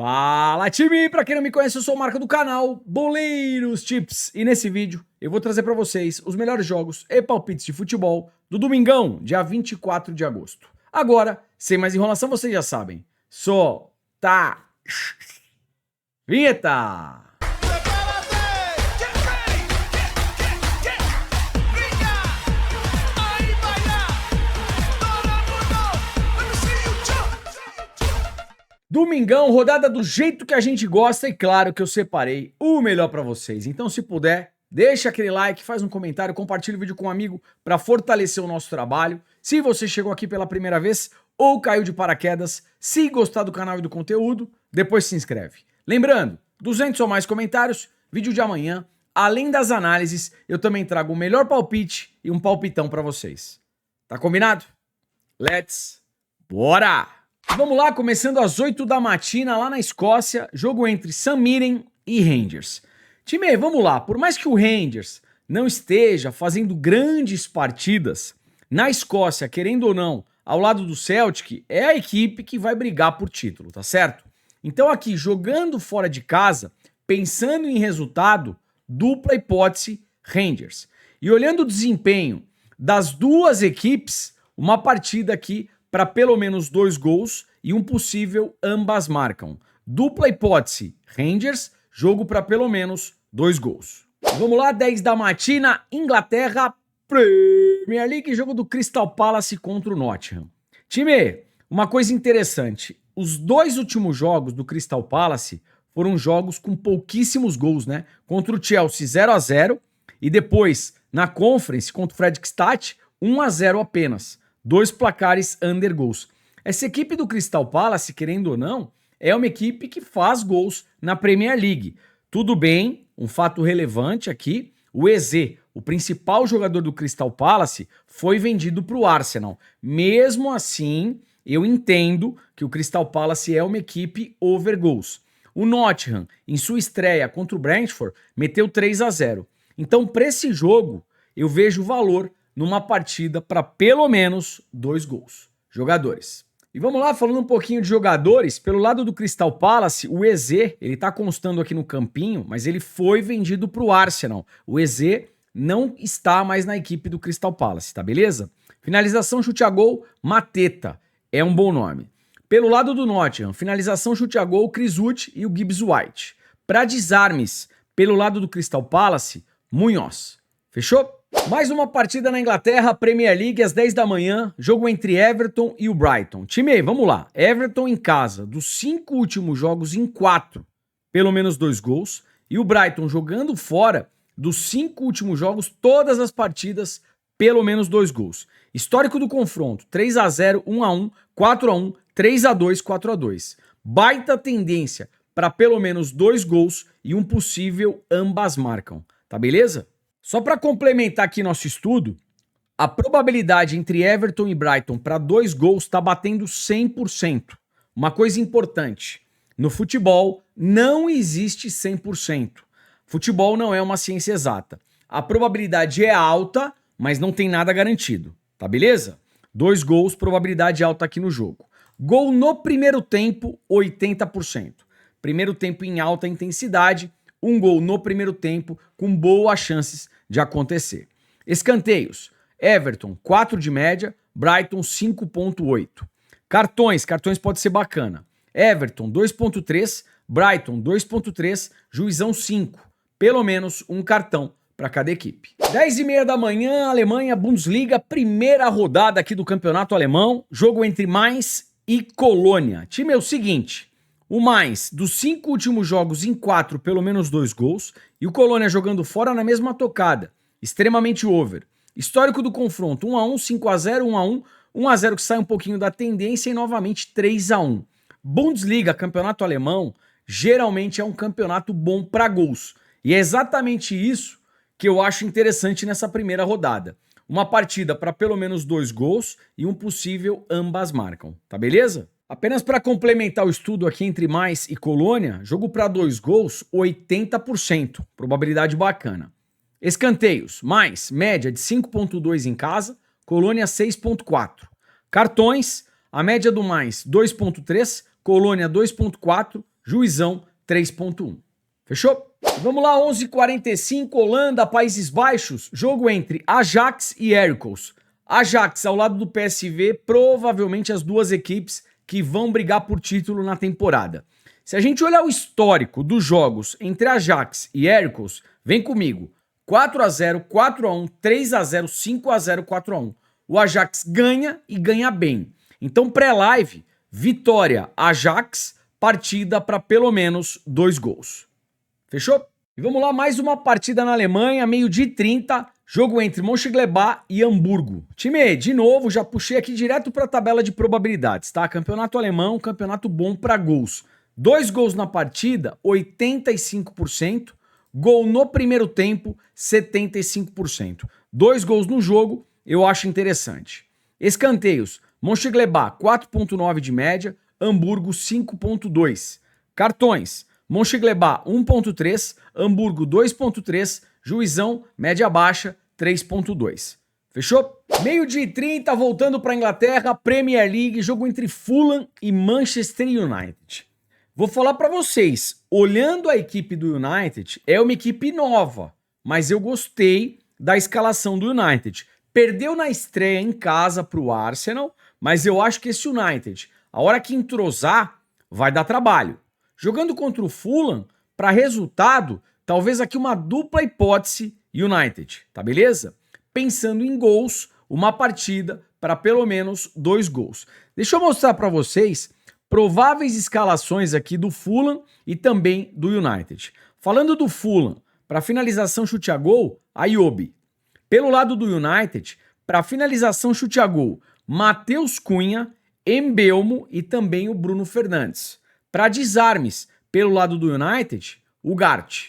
Fala, time! Pra quem não me conhece, eu sou o Marco do canal Boleiros Tips. E nesse vídeo eu vou trazer pra vocês os melhores jogos e palpites de futebol do domingão, dia 24 de agosto. Agora, sem mais enrolação, vocês já sabem. Solta! Vinheta! Domingão, rodada do jeito que a gente gosta e claro que eu separei o melhor pra vocês. Então, se puder, deixa aquele like, faz um comentário, compartilha o vídeo com um amigo pra fortalecer o nosso trabalho. Se você chegou aqui pela primeira vez ou caiu de paraquedas, se gostar do canal e do conteúdo, depois se inscreve. Lembrando, 200 ou mais comentários, vídeo de amanhã. Além das análises, eu também trago o melhor palpite e um palpitão pra vocês. Tá combinado? Let's bora! Vamos lá, começando às 8 da matina lá na Escócia, jogo entre St Mirren e Rangers. Time, vamos lá, por mais que o Rangers não esteja fazendo grandes partidas, na Escócia, querendo ou não, ao lado do Celtic, é a equipe que vai brigar por título, tá certo? Então aqui, jogando fora de casa, pensando em resultado, dupla hipótese Rangers. E olhando o desempenho das duas equipes, uma partida aqui para pelo menos 2 gols e um possível ambas marcam. Dupla hipótese, Rangers, jogo para pelo menos 2 gols. Vamos lá, 10 da matina, Inglaterra, Premier League, jogo do Crystal Palace contra o Nottingham. Time, uma coisa interessante, os 2 últimos jogos do Crystal Palace foram jogos com pouquíssimos gols, né? Contra o Chelsea 0-0 e depois na Conference contra o Fredrikstad 1-0 apenas. 2 placares under gols. Essa equipe do Crystal Palace, querendo ou não, é uma equipe que faz gols na Premier League. Tudo bem, um fato relevante aqui, o Eze, o principal jogador do Crystal Palace, foi vendido para o Arsenal. Mesmo assim, eu entendo que o Crystal Palace é uma equipe over gols. O Nottingham, em sua estreia contra o Brentford, meteu 3-0. Então, para esse jogo, eu vejo valor numa partida para pelo menos 2 gols. Jogadores. E vamos lá, falando um pouquinho de jogadores, pelo lado do Crystal Palace, o Eze, ele tá constando aqui no campinho, mas ele foi vendido para o Arsenal. O Eze não está mais na equipe do Crystal Palace, tá beleza? Finalização, chute a gol, Mateta, é um bom nome. Pelo lado do Nottingham, finalização, chute a gol, Chris Wood e o Gibbs White. Para desarmes, pelo lado do Crystal Palace, Munhoz. Fechou? Mais uma partida na Inglaterra, Premier League, às 10 da manhã, jogo entre Everton e o Brighton. Time, vamos lá. Everton em casa, dos 5 últimos jogos em 4, pelo menos 2 gols. E o Brighton jogando fora, dos 5 últimos jogos, todas as partidas, pelo menos 2 gols. Histórico do confronto, 3-0, 1-1, 4-1, 3-2, 4-2. Baita tendência para pelo menos 2 gols e um possível ambas marcam. Tá beleza? Só para complementar aqui nosso estudo, a probabilidade entre Everton e Brighton para 2 gols está batendo 100%. Uma coisa importante, no futebol não existe 100%. Futebol não é uma ciência exata. A probabilidade é alta, mas não tem nada garantido, tá beleza? 2 gols, probabilidade alta aqui no jogo. Gol no primeiro tempo, 80%. Primeiro tempo em alta intensidade, 1 gol no primeiro tempo, com boas chances de acontecer. Escanteios, Everton 4 de média, Brighton 5.8. Cartões pode ser bacana. Everton 2.3, Brighton 2.3, juizão 5. Pelo menos um cartão para cada equipe. 10h30 da manhã, Alemanha, Bundesliga, primeira rodada aqui do campeonato alemão, jogo entre Mainz e Colônia. Time é o seguinte, o Mainz, dos 5 últimos jogos em 4, pelo menos 2 gols, e o Colônia jogando fora na mesma tocada, extremamente over. Histórico do confronto, 1-1, 5-0, 1-1, 1-0 que sai um pouquinho da tendência e novamente 3-1. Bundesliga, campeonato alemão, geralmente é um campeonato bom para gols, e é exatamente isso que eu acho interessante nessa primeira rodada. Uma partida para pelo menos 2 gols e um possível ambas marcam, tá beleza? Apenas para complementar o estudo aqui entre Mainz e Colônia, jogo para 2 gols, 80%, probabilidade bacana. Escanteios, Mainz, média de 5.2 em casa, Colônia 6.4. Cartões, a média do Mainz 2.3, Colônia 2.4, juizão 3.1. Fechou? Vamos lá, 11h45, Holanda, Países Baixos, jogo entre Ajax e Heracles. Ajax ao lado do PSV, provavelmente as duas equipes que vão brigar por título na temporada. Se a gente olhar o histórico dos jogos entre Ajax e Heracles, vem comigo. 4x0, 4x1, 3x0, 5x0, 4x1. O Ajax ganha e ganha bem. Então, pré-live, vitória Ajax, partida para pelo menos 2 gols. Fechou? E vamos lá, mais uma partida na Alemanha, 12h30, jogo entre Mönchengladbach e Hamburgo. Time, de novo, já puxei aqui direto para a tabela de probabilidades, tá? Campeonato alemão, campeonato bom para gols. 2 gols na partida, 85%. Gol no primeiro tempo, 75%. 2 gols no jogo, eu acho interessante. Escanteios, Mönchengladbach 4.9 de média, Hamburgo 5.2. Cartões, Mönchengladbach 1.3, Hamburgo 2.3, juizão média baixa 3.2. Fechou? 12h30, voltando para a Inglaterra, Premier League, jogo entre Fulham e Manchester United. Vou falar para vocês, olhando a equipe do United, é uma equipe nova, mas eu gostei da escalação do United. Perdeu na estreia em casa para o Arsenal, mas eu acho que esse United, a hora que entrosar, vai dar trabalho. Jogando contra o Fulham, para resultado, talvez aqui uma dupla hipótese United, tá beleza? Pensando em gols, uma partida para pelo menos 2 gols. Deixa eu mostrar para vocês prováveis escalações aqui do Fulham e também do United. Falando do Fulham, para finalização chute a gol, Ayobi. Pelo lado do United, para finalização chute a gol, Matheus Cunha, Mbeumo e também o Bruno Fernandes. Para desarmes, pelo lado do United, o Gart.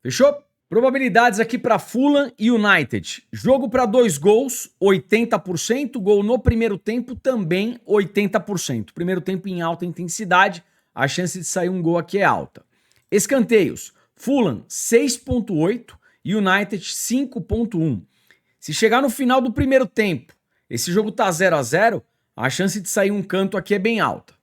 Fechou? Probabilidades aqui para Fulham e United. Jogo para 2 gols, 80%. Gol no primeiro tempo, também 80%. Primeiro tempo em alta intensidade, a chance de sair um gol aqui é alta. Escanteios, Fulham 6.8 e United 5.1. Se chegar no final do primeiro tempo, esse jogo tá 0x0, a chance de sair um canto aqui é bem alta.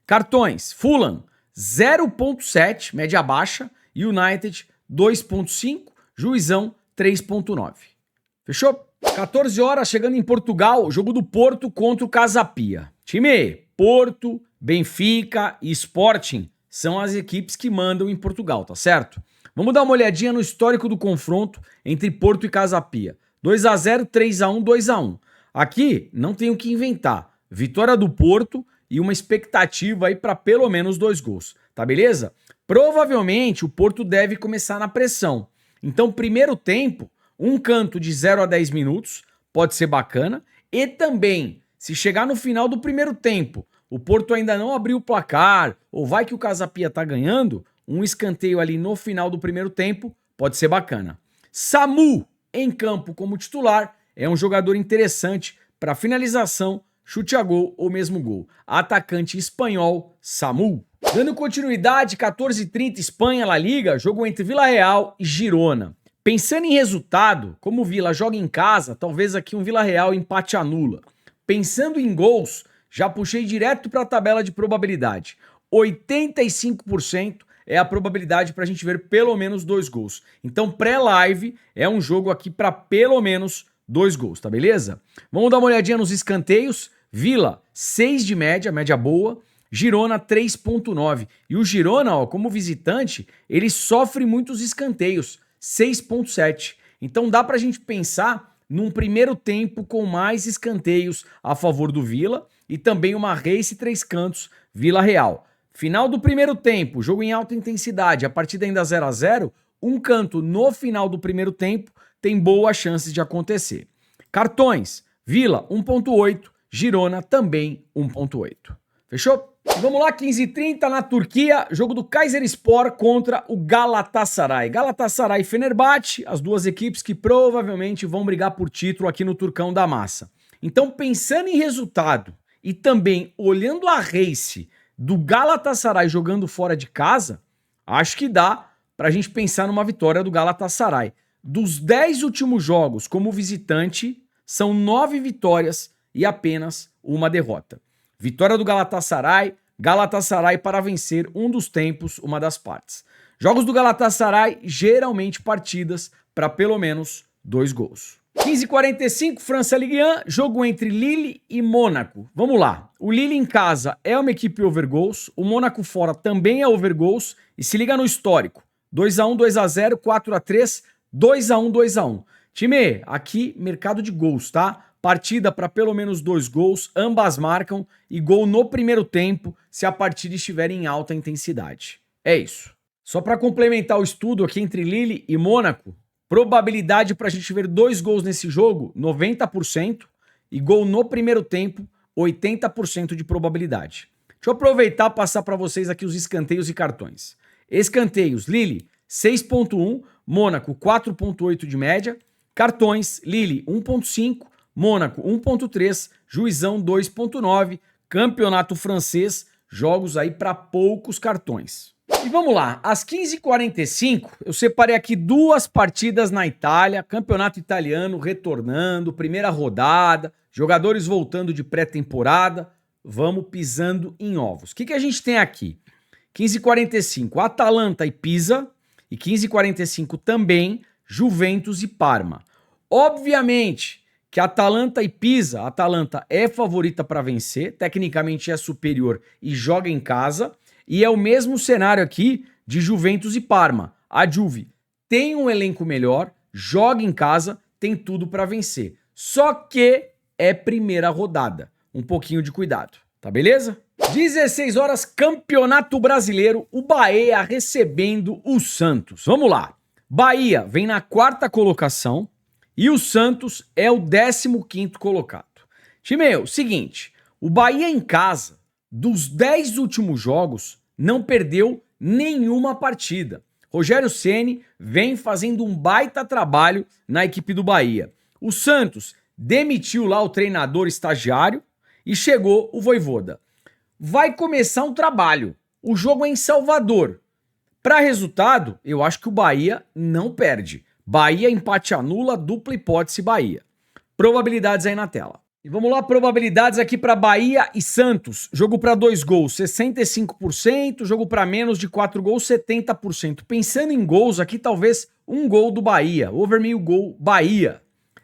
Cartões, Fulham 0.7, média baixa, e United 2.5, juizão 3.9. Fechou? 14 horas, chegando em Portugal, jogo do Porto contra o Casa Pia. Time, Porto, Benfica e Sporting são as equipes que mandam em Portugal, tá certo? Vamos dar uma olhadinha no histórico do confronto entre Porto e Casa Pia. 2x0, 3x1, 2x1. Aqui não tem o que inventar. Vitória do Porto e uma expectativa aí para pelo menos 2 gols, tá beleza? Provavelmente o Porto deve começar na pressão. Então, primeiro tempo, um canto de 0 a 10 minutos, pode ser bacana. E também, se chegar no final do primeiro tempo, o Porto ainda não abriu o placar, ou vai que o Casa Pia tá ganhando, um escanteio ali no final do primeiro tempo, pode ser bacana. Samu, em campo como titular, é um jogador interessante para finalização, chute a gol ou mesmo gol. Atacante espanhol, Samu. Dando continuidade, 14h30, Espanha, La Liga, jogo entre Vila Real e Girona. Pensando em resultado, como o Vila joga em casa, talvez aqui um Vila Real empate anula. Pensando em gols, já puxei direto para a tabela de probabilidade. 85% é a probabilidade para a gente ver pelo menos 2 gols. Então, pré-live é um jogo aqui para pelo menos 2 gols, tá beleza? Vamos dar uma olhadinha nos escanteios. Vila, 6 de média, média boa. Girona, 3.9. E o Girona, ó, como visitante, ele sofre muitos escanteios, 6.7. Então dá pra gente pensar num primeiro tempo com mais escanteios a favor do Vila e também uma race 3 cantos Vila Real. Final do primeiro tempo, jogo em alta intensidade, a partida ainda 0x0, um canto no final do primeiro tempo tem boas chances de acontecer. Cartões, Vila 1.8, Girona também 1.8. Fechou? Vamos lá, 15h30 na Turquia, jogo do Kayserispor contra o Galatasaray. Galatasaray e Fenerbahçe, as duas equipes que provavelmente vão brigar por título aqui no Turcão da Massa. Então, pensando em resultado e também olhando a race do Galatasaray jogando fora de casa, acho que dá pra gente pensar numa vitória do Galatasaray. Dos 10 últimos jogos como visitante, são 9 vitórias e apenas uma derrota. Vitória do Galatasaray, Galatasaray para vencer um dos tempos, uma das partes. Jogos do Galatasaray, geralmente partidas para pelo menos 2 gols. 15h45, França Ligue 1, jogo entre Lille e Mônaco. Vamos lá. O Lille em casa é uma equipe over gols, o Mônaco fora também é over gols, e se liga no histórico. 2x1, 2x0, 4x3, 2x1, 2x1. Time, aqui mercado de gols, tá? Partida para pelo menos 2 gols, ambas marcam e gol no primeiro tempo se a partida estiver em alta intensidade. É isso. Só para complementar o estudo aqui entre Lille e Mônaco, probabilidade para a gente ver 2 gols nesse jogo, 90%, e gol no primeiro tempo, 80% de probabilidade. Deixa eu aproveitar e passar para vocês aqui os escanteios e cartões. Escanteios, Lille 6.1, Mônaco 4.8 de média, cartões, Lille 1.5, Mônaco 1.3, Juizão 2.9, campeonato francês, jogos aí para poucos cartões. E vamos lá, às 15h45 eu separei aqui 2 partidas na Itália, campeonato italiano retornando, primeira rodada, jogadores voltando de pré-temporada, vamos pisando em ovos. O que a gente tem aqui? 15h45, Atalanta e Pisa, e 15h45 também, Juventus e Parma. Obviamente que Atalanta e Pisa, a Atalanta é favorita para vencer, tecnicamente é superior e joga em casa, e é o mesmo cenário aqui de Juventus e Parma. A Juve tem um elenco melhor, joga em casa, tem tudo para vencer. Só que é primeira rodada, um pouquinho de cuidado, tá beleza? 16 horas, Campeonato Brasileiro, o Bahia recebendo o Santos. Vamos lá, Bahia vem na 4ª colocação, e o Santos é o 15º colocado. Time, seguinte, o Bahia em casa, dos 10 últimos jogos, não perdeu nenhuma partida. Rogério Ceni vem fazendo um baita trabalho na equipe do Bahia. O Santos demitiu lá o treinador estagiário e chegou o Vojvoda. Vai começar um trabalho. O jogo é em Salvador. Para resultado, eu acho que o Bahia não perde. Bahia empate anula, dupla hipótese Bahia. Probabilidades aí na tela. E vamos lá, probabilidades aqui para Bahia e Santos. Jogo para 2 gols, 65%. Jogo para menos de 4 gols, 70%. Pensando em gols aqui, talvez um gol do Bahia. Over meio gol, Bahia.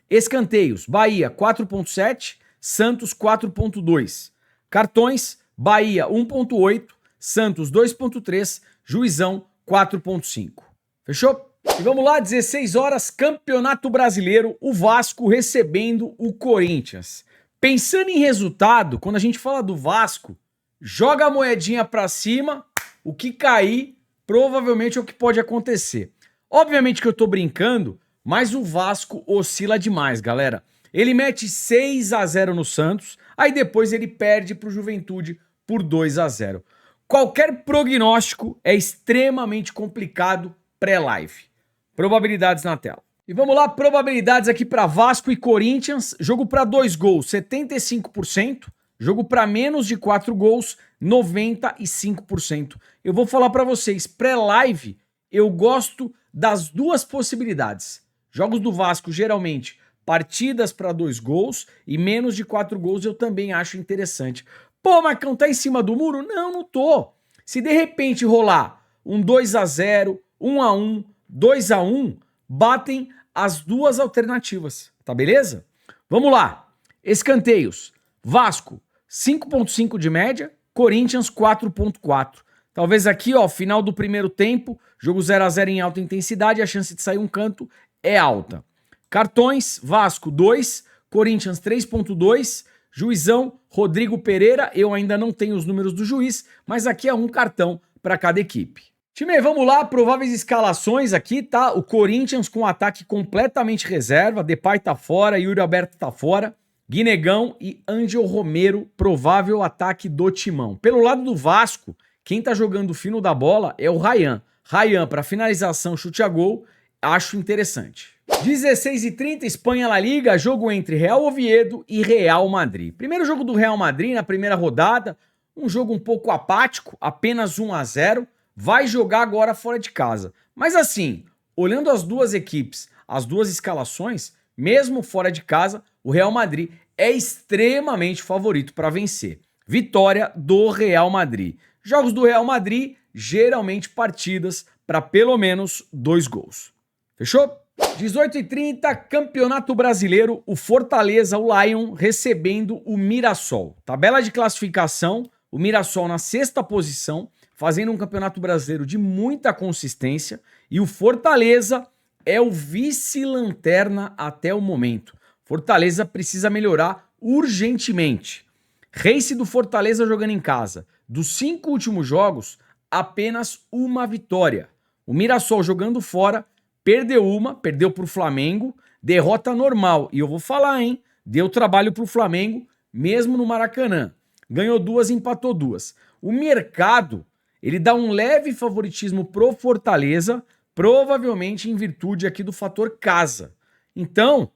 Escanteios, Bahia 4.7, Santos 4.2. Cartões, Bahia 1.8, Santos 2.3, Juizão 4.5. Fechou? E vamos lá, 16 horas, Campeonato Brasileiro, o Vasco recebendo o Corinthians. Pensando em resultado, quando a gente fala do Vasco, joga a moedinha pra cima, o que cair provavelmente é o que pode acontecer. Obviamente que eu tô brincando, mas o Vasco oscila demais, galera. Ele mete 6-0 no Santos, aí depois ele perde pro Juventude por 2-0. Qualquer prognóstico é extremamente complicado pré-live. Probabilidades na tela. E vamos lá, probabilidades aqui para Vasco e Corinthians. Jogo para 2 gols, 75%. Jogo para menos de 4 gols, 95%. Eu vou falar para vocês, pré-live, eu gosto das 2 possibilidades. Jogos do Vasco, geralmente, partidas para 2 gols e menos de 4 gols eu também acho interessante. Pô, Marcão, tá em cima do muro? Não, não tô. Se de repente rolar um 2-0, 1-1, 2-1, batem as 2 alternativas, tá beleza? Vamos lá. Escanteios. Vasco, 5.5 de média, Corinthians 4.4. Talvez aqui, ó, final do primeiro tempo, jogo 0-0 em alta intensidade, a chance de sair um canto é alta. Cartões, Vasco 2, Corinthians 3.2, Juizão, Rodrigo Pereira, eu ainda não tenho os números do juiz, mas aqui é um cartão para cada equipe. Time, vamos lá, prováveis escalações aqui, tá? O Corinthians com ataque completamente reserva, Depay tá fora, Yuri Alberto tá fora, Guinegão e Ângel Romero, provável ataque do Timão. Pelo lado do Vasco, quem tá jogando fino da bola é o Ryan. Ryan para finalização, chute a gol, acho interessante. 16h30, Espanha La Liga, jogo entre Real Oviedo e Real Madrid. Primeiro jogo do Real Madrid na primeira rodada, um jogo um pouco apático, apenas 1-0. Vai jogar agora fora de casa. Mas assim, olhando as 2 equipes, as 2 escalações, mesmo fora de casa, o Real Madrid é extremamente favorito para vencer. vitória do Real Madrid. Jogos do Real Madrid, geralmente partidas para pelo menos 2 gols. Fechou? 18h30, Campeonato Brasileiro, o Fortaleza, o Lion, recebendo o Mirassol. Tabela de classificação, o Mirassol na 6ª posição, fazendo um Campeonato Brasileiro de muita consistência, e o Fortaleza é o vice-lanterna até o momento. Fortaleza precisa melhorar urgentemente. Race do Fortaleza jogando em casa. Dos 5 últimos jogos, apenas uma vitória. O Mirassol jogando fora, perdeu pro Flamengo, derrota normal. E eu vou falar, hein? Deu trabalho pro Flamengo, mesmo no Maracanã. Ganhou 2, empatou 2. O mercado, ele dá um leve favoritismo pro Fortaleza, provavelmente em virtude aqui do fator casa. Então,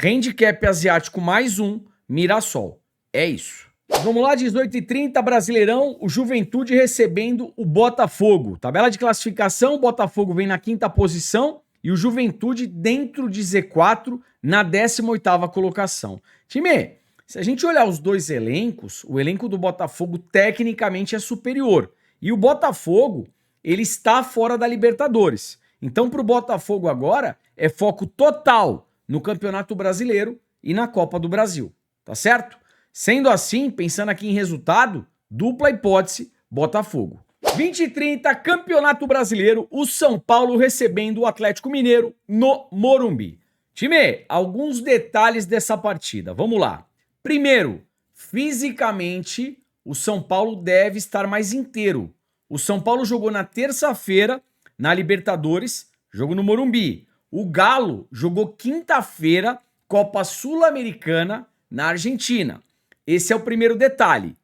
handicap asiático mais 1, Mirassol. É isso. Vamos lá, 18h30, Brasileirão, o Juventude recebendo o Botafogo. Tabela de classificação, o Botafogo vem na 5ª posição e o Juventude dentro de Z4 na 18ª colocação. Time, se a gente olhar os dois elencos, o elenco do Botafogo tecnicamente é superior. E o Botafogo, ele está fora da Libertadores. Então, para o Botafogo agora, é foco total no Campeonato Brasileiro e na Copa do Brasil. Tá certo? Sendo assim, pensando aqui em resultado, dupla hipótese, Botafogo. 20h30, Campeonato Brasileiro, o São Paulo recebendo o Atlético Mineiro no Morumbi. Time, alguns detalhes dessa partida. Vamos lá. Primeiro, fisicamente, o São Paulo deve estar mais inteiro. O São Paulo jogou na terça-feira na Libertadores, jogo no Morumbi. O Galo jogou quinta-feira, Copa Sul-Americana, na Argentina. Esse é o primeiro detalhe.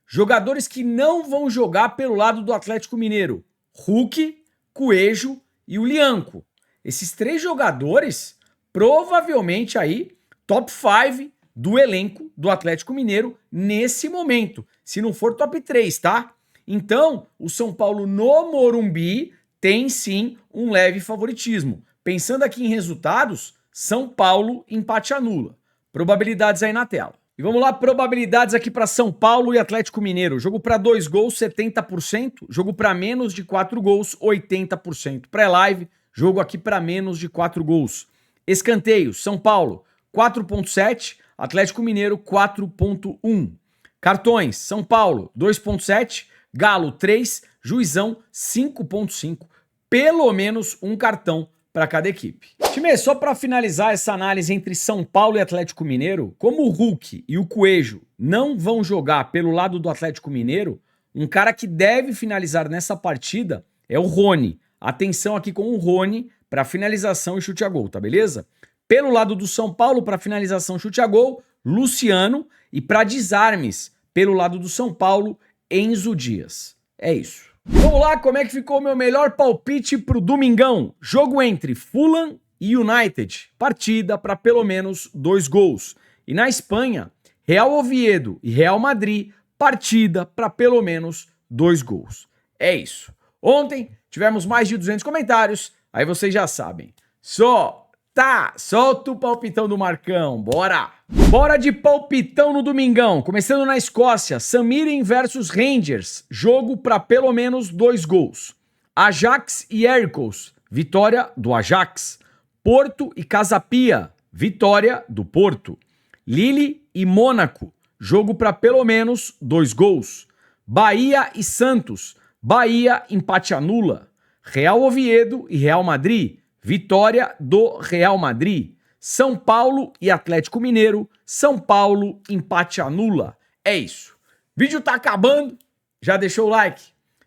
Jogadores que não vão jogar pelo lado do Atlético Mineiro. Hulk, Coelho e o Lianco. Esses 3 jogadores, provavelmente aí, top 5 do elenco do Atlético Mineiro nesse momento. Se não for top 3, tá? Então, o São Paulo no Morumbi tem sim um leve favoritismo. Pensando aqui em resultados, São Paulo empate anula. Probabilidades aí na tela. E vamos lá, probabilidades aqui para São Paulo e Atlético Mineiro. Jogo para 2 gols, 70%. Jogo para menos de 4 gols, 80%. Pré-live, jogo aqui para menos de 4 gols. Escanteios, São Paulo, 4.7. Atlético Mineiro, 4.1. Cartões, São Paulo, 2.7. Galo, 3. Juizão, 5.5. Pelo menos um cartão para cada equipe. Time, só para finalizar essa análise entre São Paulo e Atlético Mineiro, como o Hulk e o Coelho não vão jogar pelo lado do Atlético Mineiro, um cara que deve finalizar nessa partida é o Rony. Atenção aqui com o Rony para finalização e chute a gol, tá beleza? Pelo lado do São Paulo, para finalização e chute a gol, Luciano. E para desarmes, pelo lado do São Paulo, Enzo Dias. É isso. Vamos lá, como é que ficou o meu melhor palpite pro domingão? Jogo entre Fulham e United. Partida para pelo menos 2 gols. E na Espanha, Real Oviedo e Real Madrid. Partida para pelo menos 2 gols. É isso. Ontem tivemos mais de 200 comentários. Aí vocês já sabem. Solta o palpitão do Marcão. Bora! Bora de palpitão no domingão. Começando na Escócia, St Mirren versus Rangers. Jogo para pelo menos 2 gols. Ajax e Heracles. Vitória do Ajax. Porto e Casa Pia. Vitória do Porto. Lille e Mônaco. Jogo para pelo menos 2 gols. Bahia e Santos. Bahia empate anula. Real Oviedo e Real Madrid. Vitória do Real Madrid. São Paulo e Atlético Mineiro. São Paulo empate anula. É isso. Vídeo tá acabando. Já deixou o like?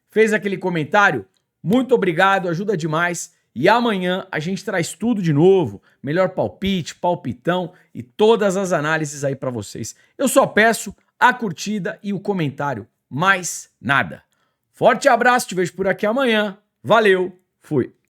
Fez aquele comentário? Muito obrigado, ajuda demais. E amanhã a gente traz tudo de novo. Melhor palpite, palpitão e todas as análises aí pra vocês. Eu só peço a curtida e o comentário. Mais nada. Forte abraço, te vejo por aqui amanhã. Valeu, fui.